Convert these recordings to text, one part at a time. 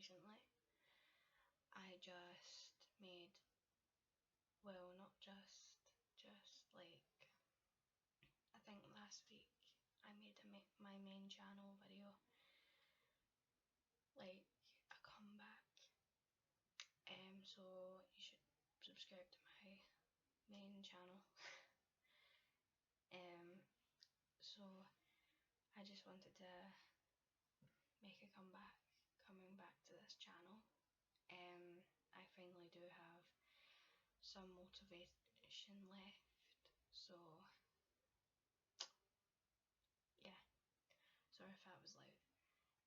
recently. I just made, well, not just like, I think last week I made my main channel video, like a comeback. So you should subscribe to my main channel. So I just wanted to make a comeback, coming back to this channel. I finally do have some motivation left, so yeah, sorry if that was loud.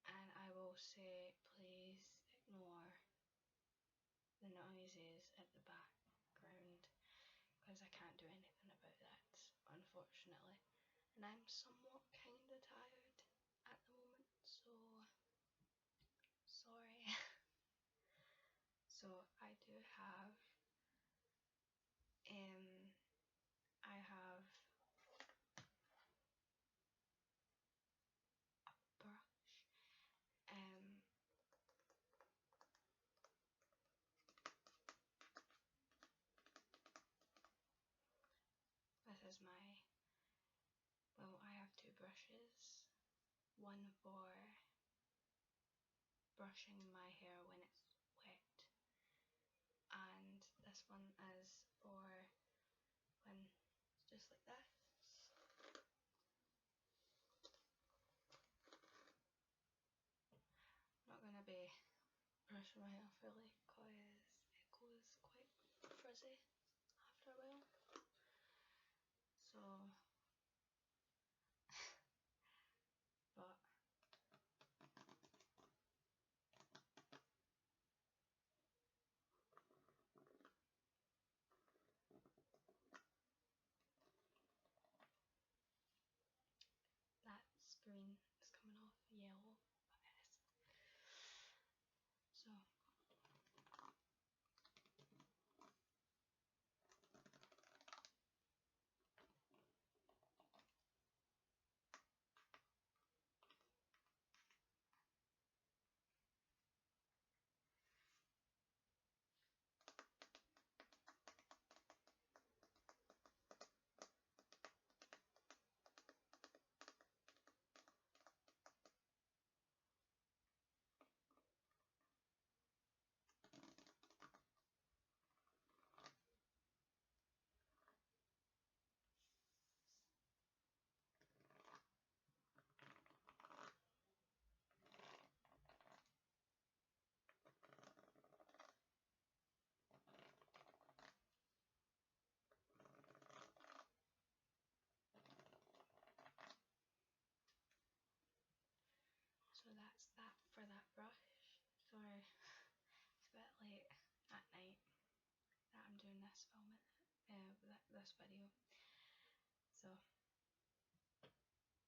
And I will say, please ignore the noises at the background, because I can't do anything about that, unfortunately. And I'm somewhat kinda tired at the moment, so sorry. So I do have, I have a brush, this is my, well, I have two brushes, one for brushing my hair when it's wet, and this one is for when it's just like this. I'm not going to be brushing my hair fully because it goes quite frizzy after a while. So, but that's green, it's coming off yellow, but it is. So, so that's that for that brush. Sorry, it's a bit late at night that I'm doing this this video. So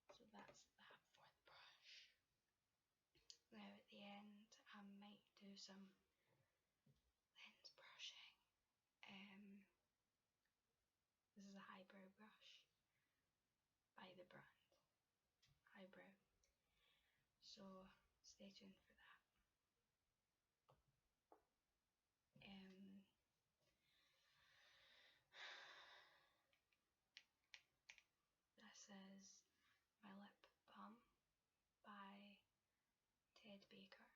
that's that for the brush. Now at the end I might do some lens brushing. This is a highbrow brush by the brand Highbrow. So stay tuned for that. This is my lip balm by Ted Baker.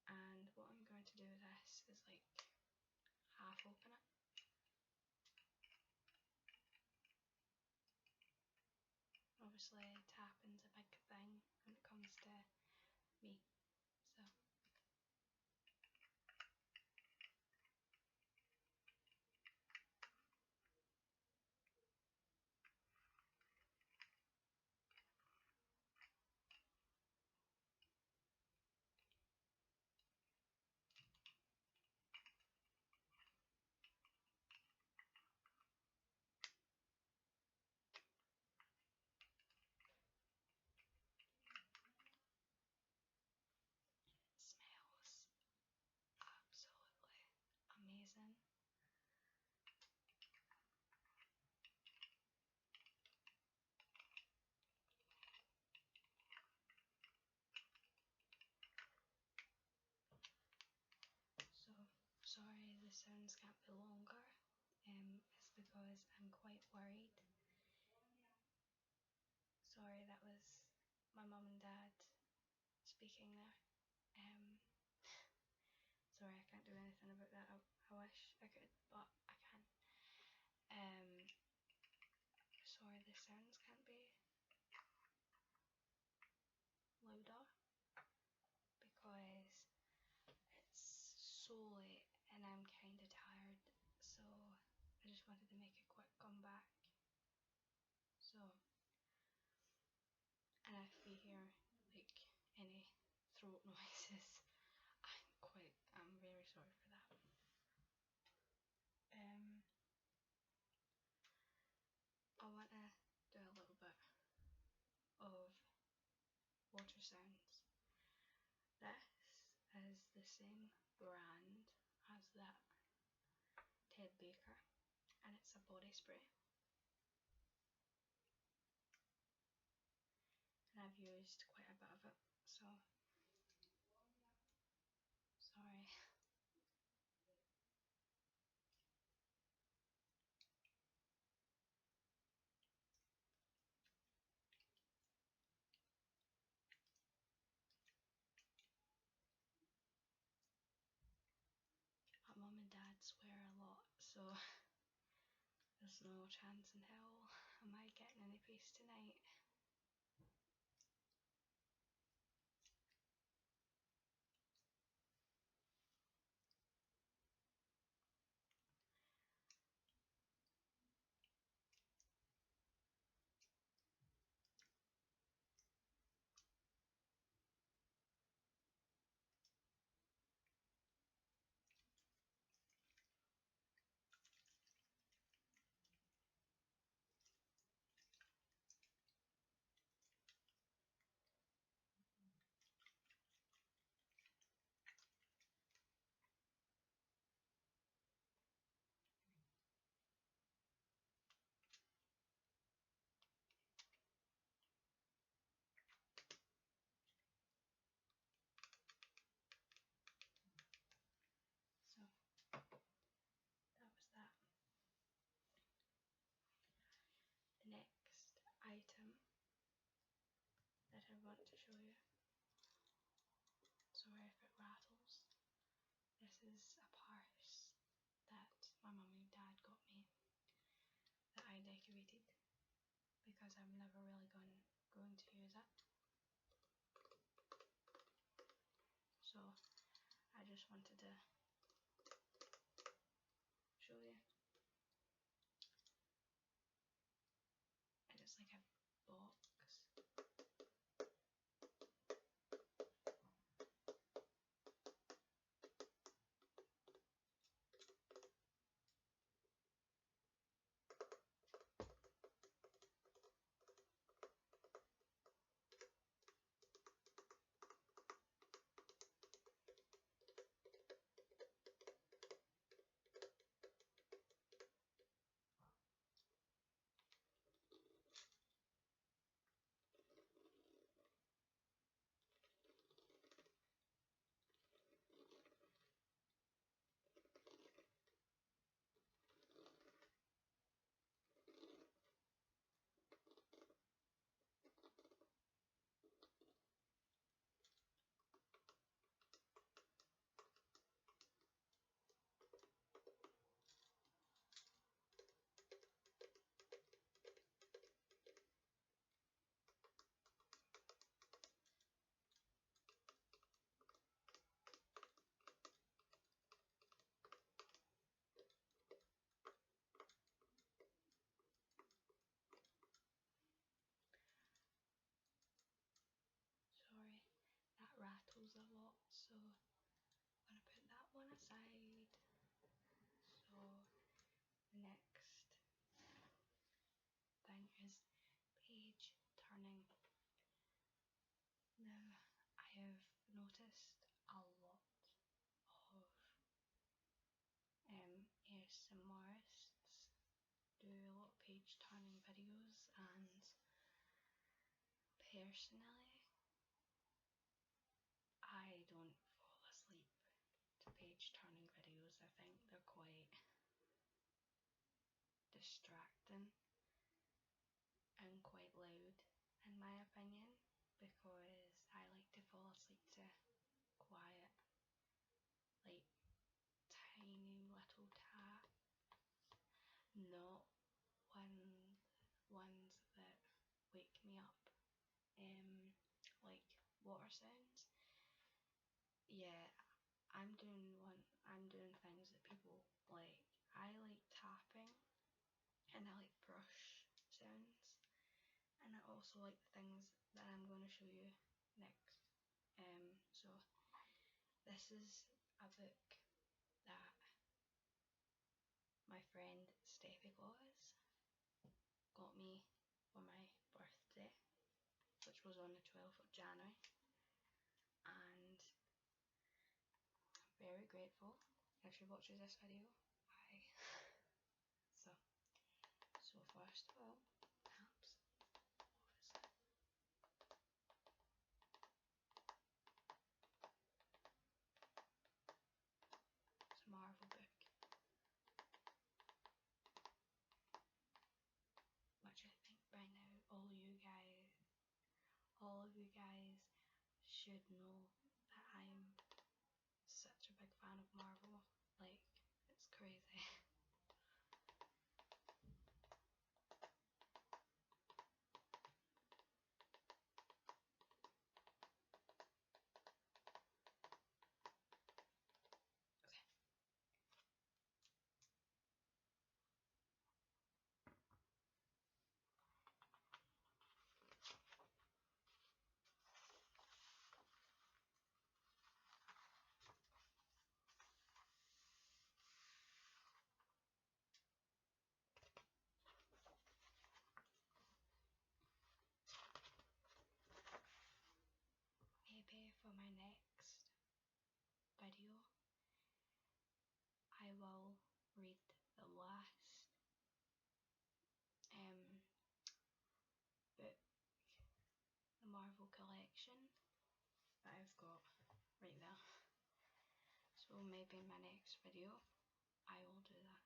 And what I'm going to do with this is like half open it. Obviously tapping's a big thing when it comes to me, so it smells absolutely amazing. sounds can't be longer is because I'm quite worried. Sorry, that was my mum and dad speaking there. Sorry, I can't do anything about that. I wish I could, but I can't. Sorry, the sounds can't be louder because it's so late and I'm kind of tired, so I just wanted to make a quick comeback. So, and if you hear like any throat noises, I'm very sorry for that. I want to do a little bit of water sounds. This is the same brand as that Ted Baker, and it's a body spray. And I've used quite a bit of it, so sorry. My mum and dad swear a lot, so there's no chance in hell am I getting any peace tonight. So that was that. The next item that I want to show you, sorry if it rattles, this is a purse that my mum and dad got me that I decorated because I'm never really going to use it. So I just wanted to show you. And it's like a box. Sorry, that rattles a lot, so I'm going to put that one aside. So the next thing is page turning. Now I have noticed a lot of ASMRists do a lot of page turning videos, and personally I don't fall asleep to page turning videos. I think they're quite distracting and quite loud in my opinion, because I like to fall asleep to quiet, like tiny little taps, not ones that wake me up, like water sounds. Yeah, I'm doing things that people like. I like tapping and I like brush sounds, and I also like the things that I'm going to show you next. So this is a book that my friend Steffi Claus got me for my birthday, which was on the 12th of January, and I'm very grateful if she watches this video. Hi. So first of all, perhaps, what is it? It's a Marvel book, which I think by now all of you guys should know that I'm such a big fan of Marvel. Like, it's crazy. Maybe for my next video, I will read the last book, the Marvel collection that I've got right there. So maybe in my next video, I will do that.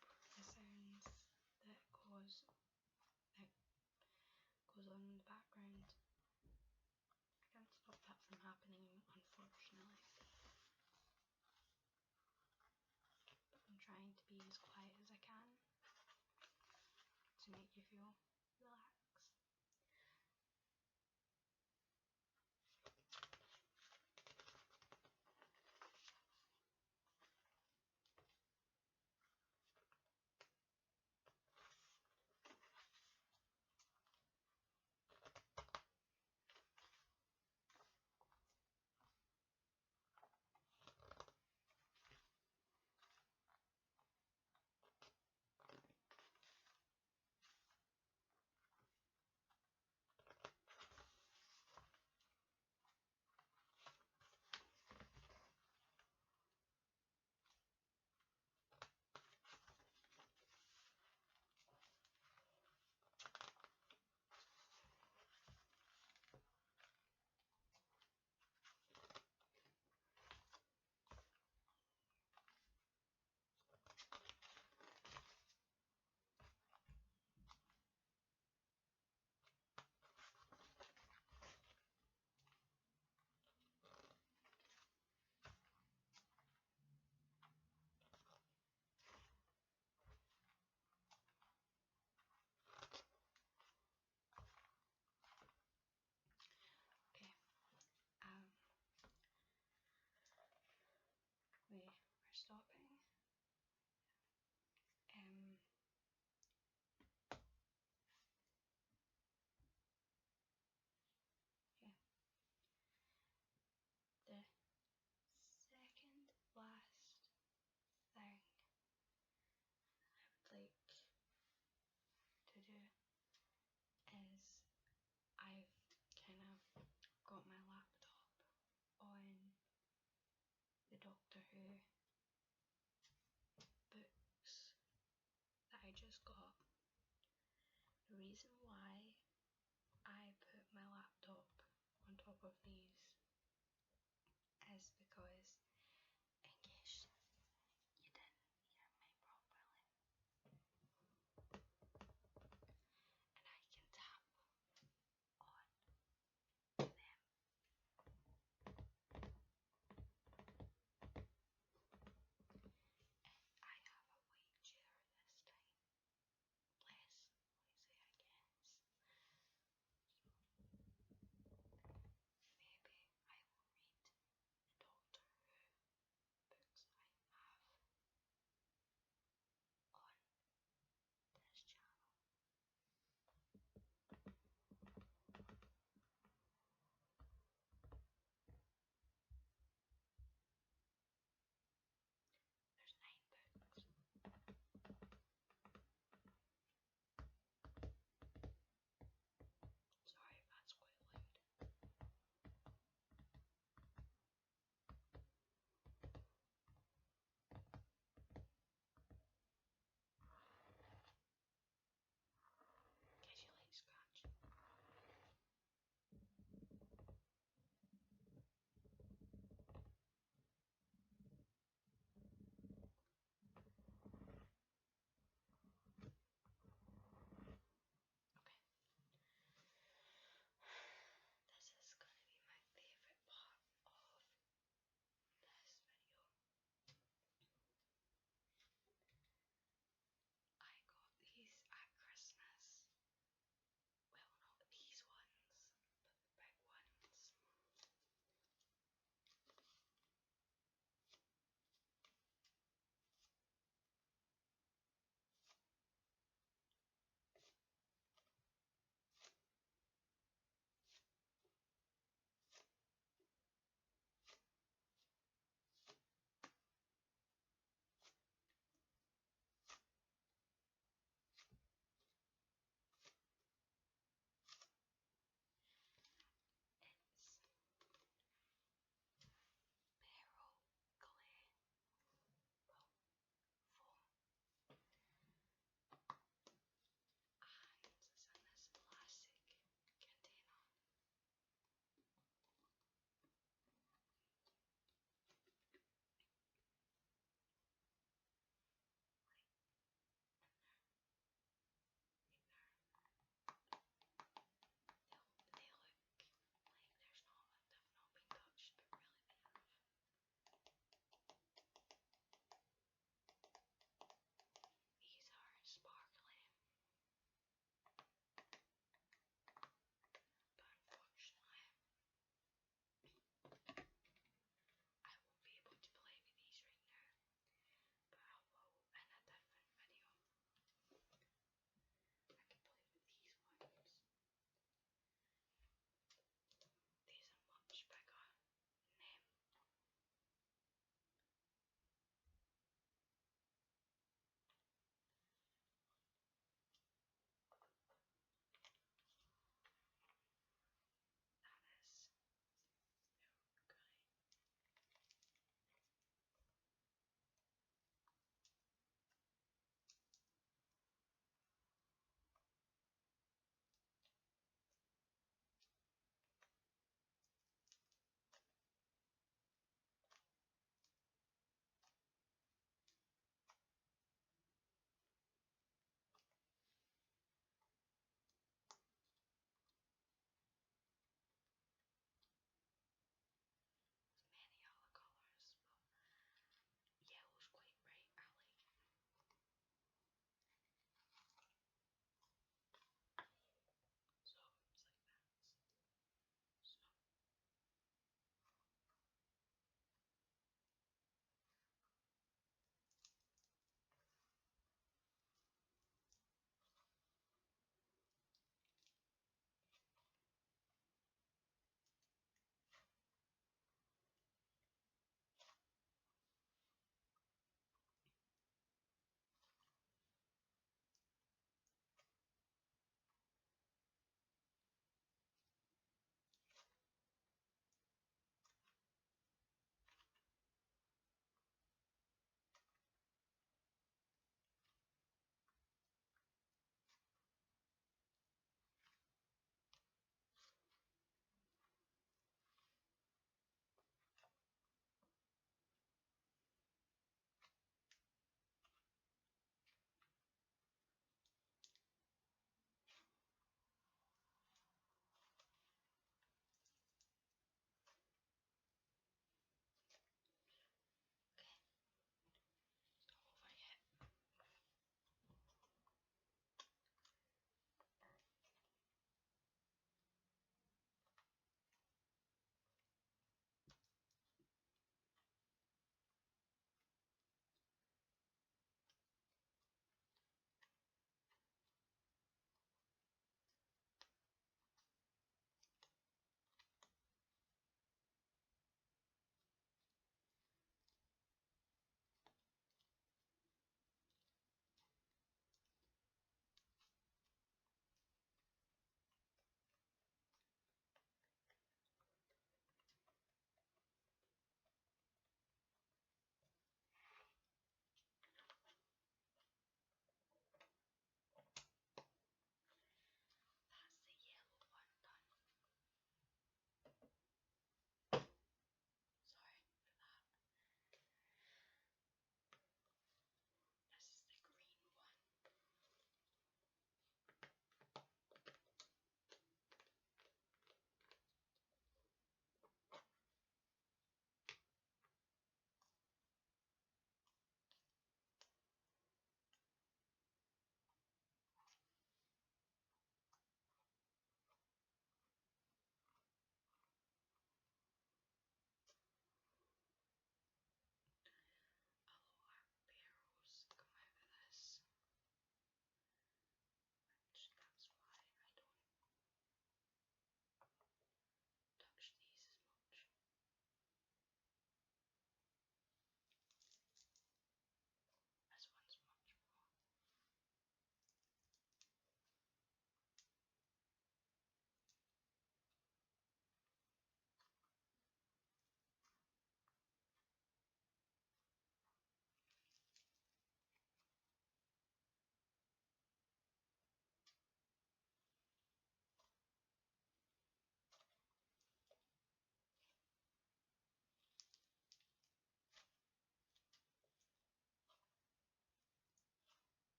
Help the sounds that goes on in the background. I can't stop that from happening, unfortunately. But I'm trying to be as quiet as I can to make you feel relaxed. stopping. Yeah. The second last thing I would like to do is I've kind of got my laptop on the Doctor Who books that I just got. The reason why I put my laptop on top of these is because, in case you didn't hear me properly, and I can tap on them. I have a white chair this time. Less noisy, I guess. Maybe I will read the Doctor Who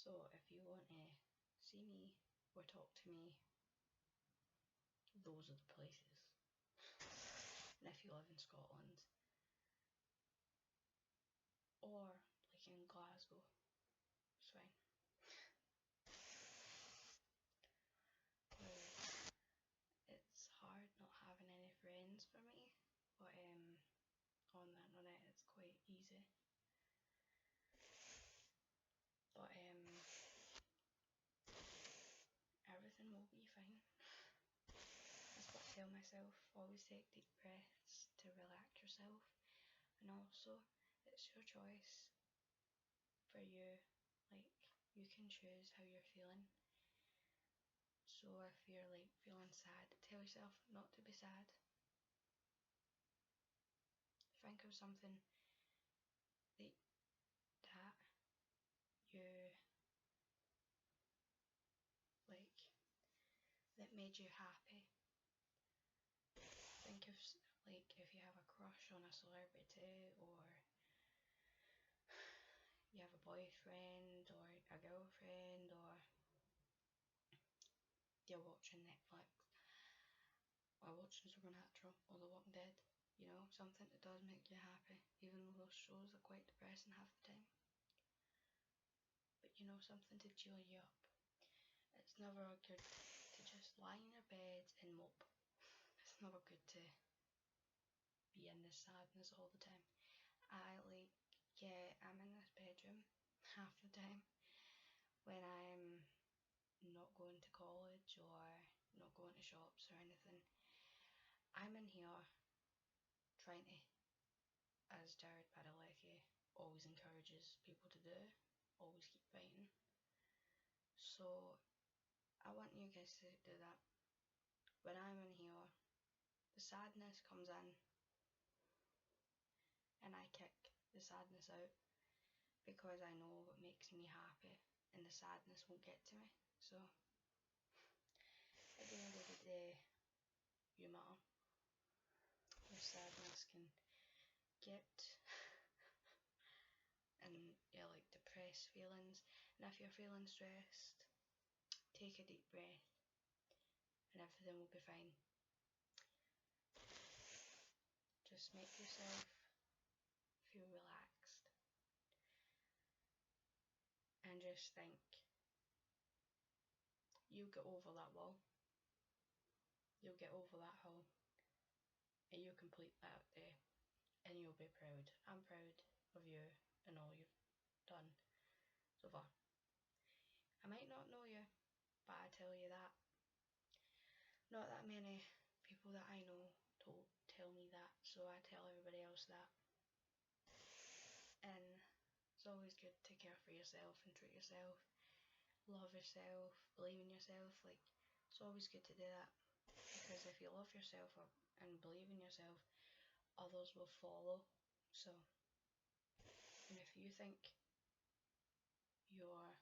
So if you want to see me or talk to me, those are the places. And if you live in Scotland, or like in Glasgow, it's fine. It's hard not having any friends for me, but on the internet it's quite easy. But everything will be fine. That's what I tell myself. Always take deep breaths to relax yourself, and also it's your choice for you. Like, you can choose how you're feeling. So if you're like feeling sad, tell yourself not to be sad. Think of something that you like, that made you happy. Think of like if you have a crush on a celebrity, or you have a boyfriend or a girlfriend, or you're watching Netflix or watching Supernatural or The Walking Dead, you know, something that does make you happy, even though those shows are quite depressing half the time. But you know, something to cheer you up. It's never good to just lie in your bed and mope. It's never good to be in this sadness all the time. I'm in this bedroom half the time when I'm not going to college or not going to shops or anything. I'm in here trying to, as Jared Padalecki always encourages people to do, always keep writing. So I want you guys to do that. When I'm in here, the sadness comes in and I kick the sadness out, because I know what makes me happy and the sadness won't get to me. So at the end of the day, you matter. Your sadness can get and like depressed feelings, and if you're feeling stressed, take a deep breath and everything will be fine. Just make yourself feel relaxed and just think, you'll get over that wall, you'll get over that hill, and you'll complete that day and you'll be proud. I'm proud of you and all you've done so far. I might not know you, but I tell you that not that many people that I know tell me that, so I tell everybody else that. And it's always good to care for yourself and treat yourself, love yourself, believe in yourself. Like, it's always good to do that, because if you love yourself and believe in yourself, others will follow. So, and if you think you're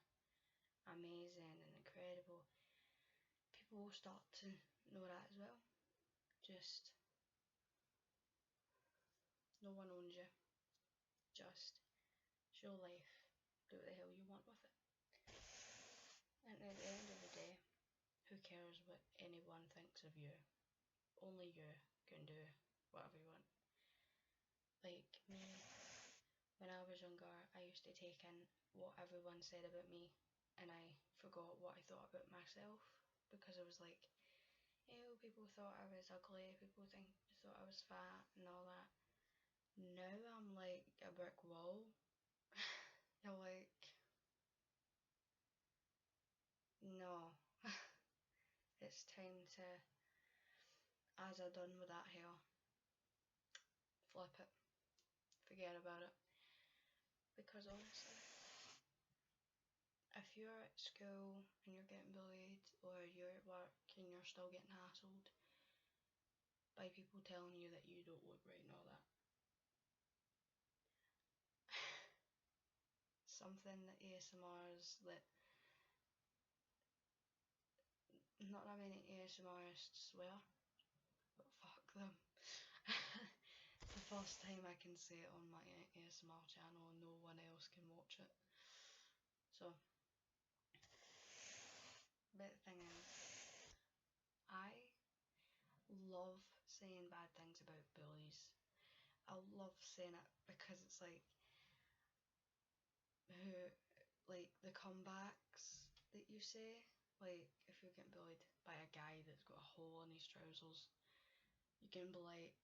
amazing and incredible, people will start to know that as well. Just, no one owns you. Just show life, do what the hell you want with it. And at the end of the day, who cares what anyone thinks of you? Only you can do whatever you want. Like me, when I was younger, I used to take in what everyone said about me, and I forgot what I thought about myself, because I was like, ew, people thought I was ugly, people thought I was fat and all that. Now I'm like a brick wall. You're like, no. It's time to, as I done with that hair, flip it, forget about it. Because honestly, if you're at school and you're getting bullied, or you're at work and you're still getting hassled by people telling you that you don't look right and all that, something that ASMRs that not that many ASMRists swear, but fuck them. The first time I can say it on my ASMR channel and no one else can watch it. So But the thing is, I love saying bad things about bullies. I love saying it because it's like the comebacks that you say, like if you're getting bullied by a guy that's got a hole in his trousers, you can be like,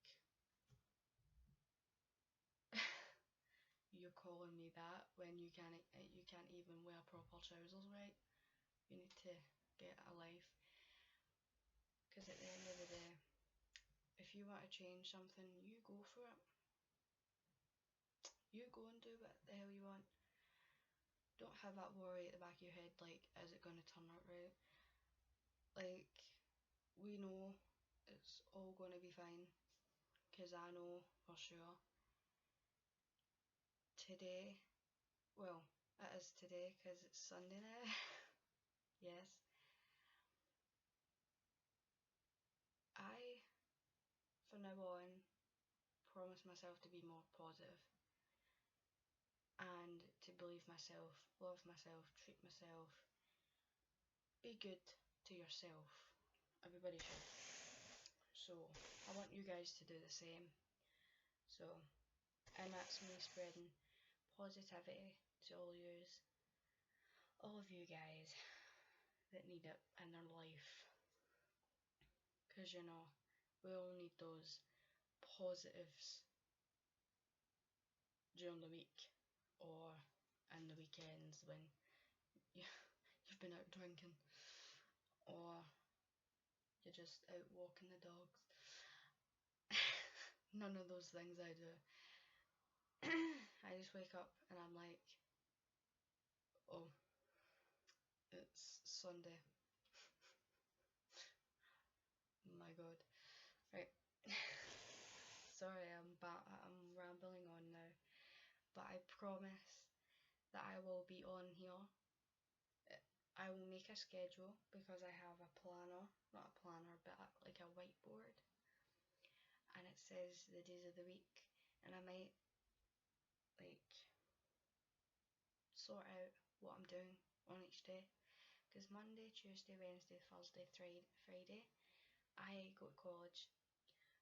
you're calling me that when you can't even wear proper trousers, right? You need to get a life. Because at the end of the day, if you want to change something, you go for it. You go and do what the hell you want. Don't have that worry at the back of your head, like, is it going to turn out right? Like, we know it's all going to be fine, because I know for sure. Today, well, it is today because it's Sunday now. Yes. I, from now on, promise myself to be more positive and to believe myself, love myself, treat myself, be good to yourself. Everybody should. So I want you guys to do the same. So, and that's me spreading positivity to all of you guys that need it in their life. Because you know, we all need those positives during the week or in the weekends when you've been out drinking or you're just out walking the dogs. None of those things I do. I just wake up and I'm like, oh, it's Sunday. My god. Right. Sorry, I'm rambling on now. But I promise that I will be on here. I will make a schedule because I have a planner, not a planner, but like a whiteboard. And it says the days of the week. And I might like sort out what I'm doing on each day. Because Monday, Tuesday, Wednesday, Thursday, Friday, I go to college.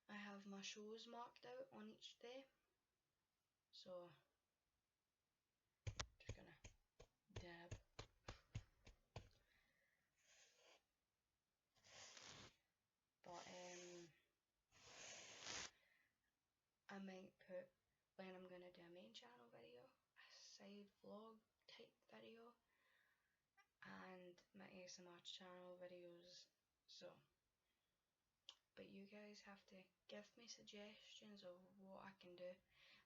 I have my shows marked out on each day. So, just gonna dab. But I might put when I'm gonna do a main channel video, a side vlog type video, and my ASMR channel videos. So, but you guys have to give me suggestions of what I can do,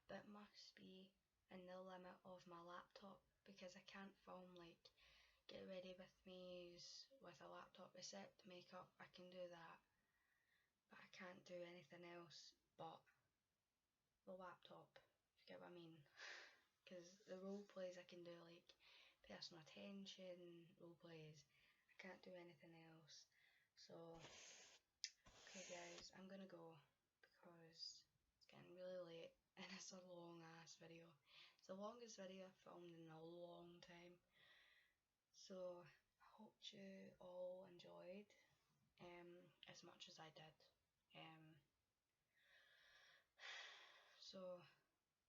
but it must be in the limit of my laptop, because I can't film like get ready with me with a laptop except makeup. I can do that, but I can't do anything else but the laptop, if you get what I mean. Because the role plays I can do, like personal attention role plays, I can't do anything else. So okay guys, I'm gonna go because it's getting really late and it's a long ass video. It's the longest video I've filmed in a long time. So I hope you all enjoyed as much as I did. So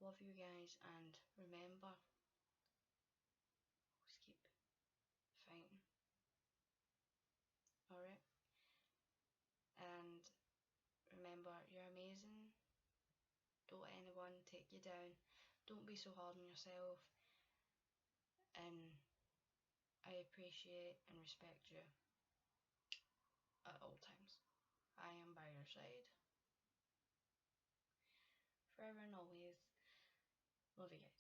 love you guys, and remember, always keep fighting. Alright? And remember, you're amazing. Don't let anyone take you down. Don't be so hard on yourself. And I appreciate and respect you at all times. I am by your side forever and always. Love you guys.